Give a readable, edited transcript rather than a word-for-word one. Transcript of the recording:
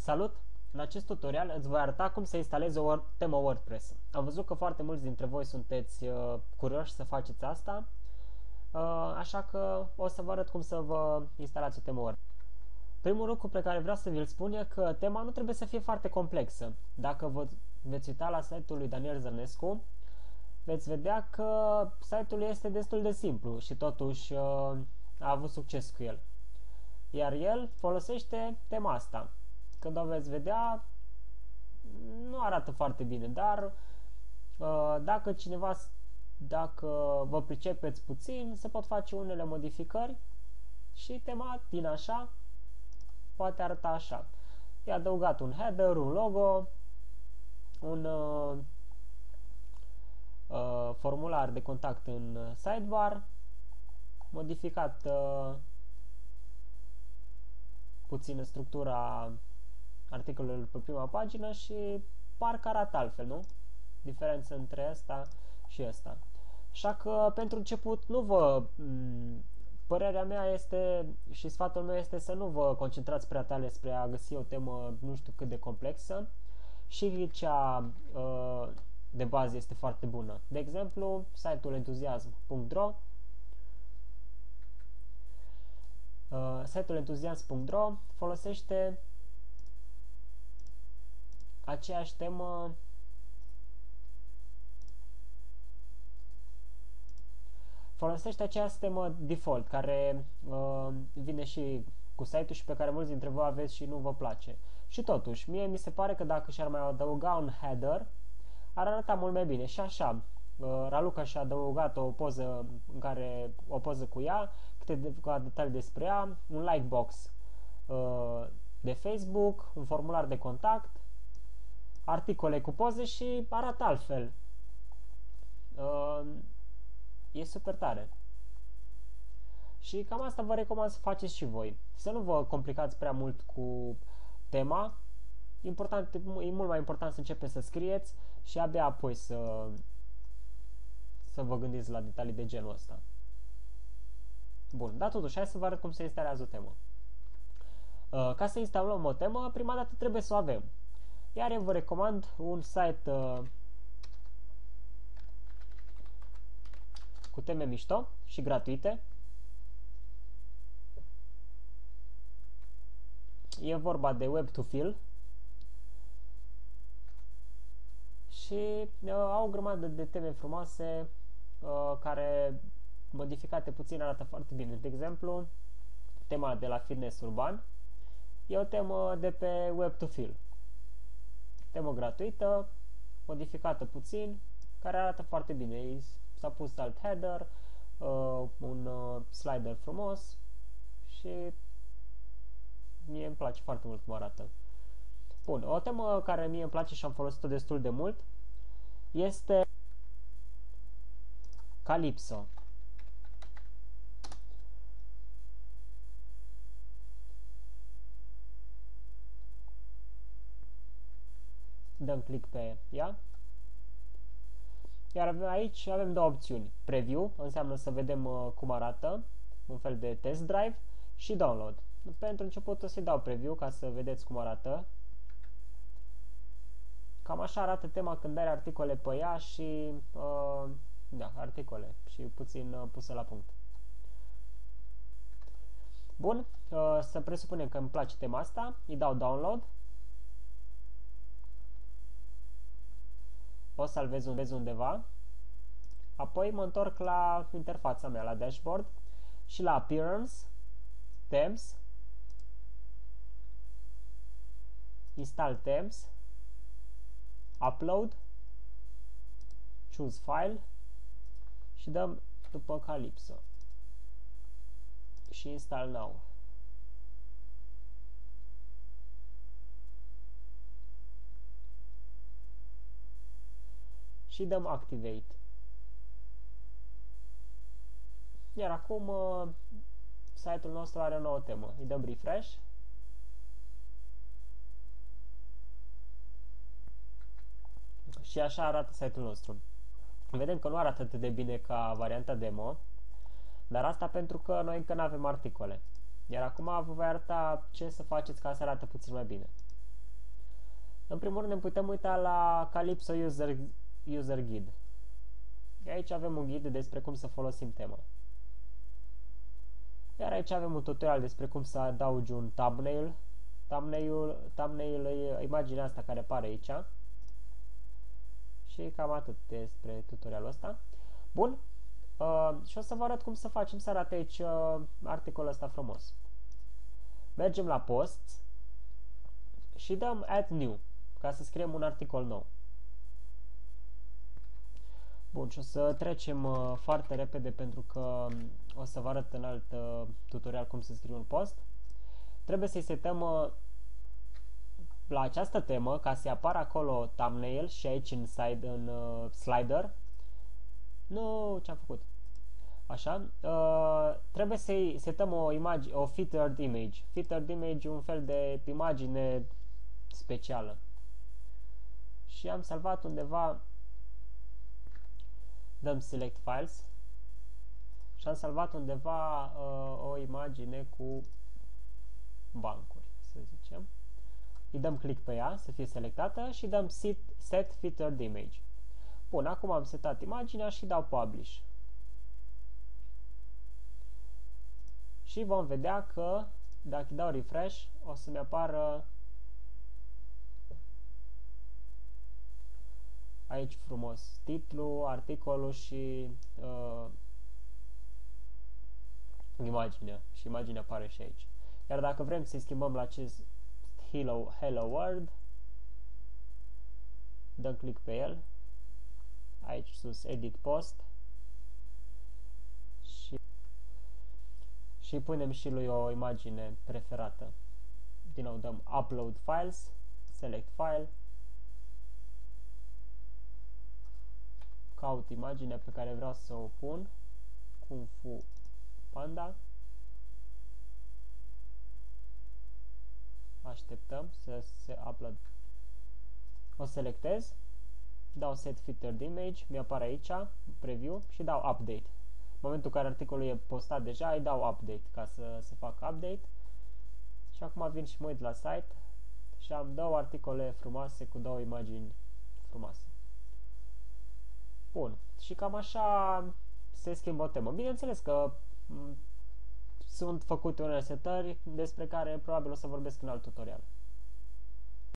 Salut! În acest tutorial îți voi arăta cum să instalezi o temă WordPress. Am văzut că foarte mulți dintre voi sunteți curioși să faceți asta, așa că o să vă arăt cum să vă instalați o temă WordPress. Primul lucru pe care vreau să vi-l spun e că tema nu trebuie să fie foarte complexă. Dacă vă veți uita la site-ul lui Daniel Zărnescu, veți vedea că site-ul este destul de simplu și totuși a avut succes cu el. Iar el folosește tema asta. Când o veți vedea, nu arată foarte bine, dar dacă vă pricepeți puțin, se pot face unele modificări și tema din așa poate arăta așa. E adăugat un header, un logo, un formular de contact în sidebar, modificat puțin structura articolelor pe prima pagină și parcă arată altfel, nu? Diferența între asta și asta. Așa că pentru început părerea mea este și sfatul meu este să nu vă concentrați prea tare spre a găsi o temă nu știu cât de complexă și cea de bază este foarte bună. De exemplu, site-ul entuziasm.ro site-ul entuziasm.ro folosește aceeași temă default care vine și cu site-ul și pe care mulți dintre voi aveți și nu vă place. Și totuși, mie mi se pare că dacă și-ar mai adăuga un header, ar arăta mult mai bine. Și așa, Raluca și-a adăugat o poză cu ea, câteva detalii despre ea, un like box de Facebook, un formular de contact, articole cu poze și arată altfel. E super tare. Și cam asta vă recomand să faceți și voi. Să nu vă complicați prea mult cu tema. E mult mai important să începeți să scrieți și abia apoi să vă gândiți la detalii de genul ăsta. Bun, dar totuși, hai să vă arăt cum se instalează o temă. Ca să instalăm o temă, prima dată trebuie să o avem. Iar eu vă recomand un site cu teme mișto și gratuite. E vorba de Web2Fill și au o grămadă de teme frumoase care modificate puțin arată foarte bine. De exemplu, tema de la fitness urban e o temă de pe Web2Fill. Temă gratuită, modificată puțin, care arată foarte bine. S-a pus alt header, un slider frumos și mie îmi place foarte mult cum arată. Bun, o temă care mie îmi place și am folosit-o destul de mult este Calypso. Dăm click pe ea. Iar aici avem două opțiuni. Preview, înseamnă să vedem cum arată, un fel de test drive, și download. Pentru început o să-i dau preview ca să vedeți cum arată. Cam așa arată tema când are articole pe ea și articole și puțin puse la punct. Bun, să presupunem că îmi place tema asta, îi dau download. O salvez undeva. Apoi mă întorc la interfața mea, la dashboard și la Appearance, Themes, Install Themes, Upload, Choose File și dăm după Calypso și Install Now. Și dăm Activate. Iar acum site-ul nostru are o nouă temă. Îi dăm refresh. Și așa arată site-ul nostru. Vedem că nu arată atât de bine ca varianta demo, dar asta pentru că noi încă nu avem articole. Iar acum vă voi arăta ce să faceți ca să arate puțin mai bine. În primul rând ne putem uita la Calypso User Guide. Aici avem un ghid despre cum să folosim tema. Iar aici avem un tutorial despre cum să adaugi un thumbnail. Thumbnail e imaginea asta care apare aici. Și cam atât despre tutorialul ăsta. Bun. Și o să vă arăt cum să facem să arate aici articolul ăsta frumos. Mergem la post și dăm add new ca să scriem un articol nou. Bun, și o să trecem foarte repede pentru că o să vă arăt în alt tutorial cum să scriu un post. Trebuie să-i setăm la această temă ca să apară acolo thumbnail și aici în slider. Nu, ce-am făcut? Așa, trebuie să-i setăm o featured image. Featured image e un fel de imagine specială. Și am salvat undeva, dăm select files și am salvat undeva o imagine cu bancuri, să zicem. Îi dăm click pe ea să fie selectată și dăm set featured image. Bun, acum am setat imaginea și dau publish. Și vom vedea că dacă dau refresh o să-mi apară aici frumos titlu, articolul și imaginea. Și imaginea apare și aici. Iar dacă vrem să-i schimbăm la acest Hello World, dăm click pe el, aici sus Edit Post și punem și lui o imagine preferată. Din nou dăm Upload Files, Select File, caut imaginea pe care vreau să o pun, Kung Fu Panda, așteptăm să se upload. O selectez, dau Set Featured Image, mi-apare aici, Preview și dau Update. În momentul în care articolul e postat deja, îi dau Update ca să se facă update. Și acum vin și mă uit la site și am două articole frumoase cu două imagini frumoase. Bun. Și cam așa se schimbă o temă. Bineînțeles că sunt făcute unele setări despre care probabil o să vorbesc în alt tutorial.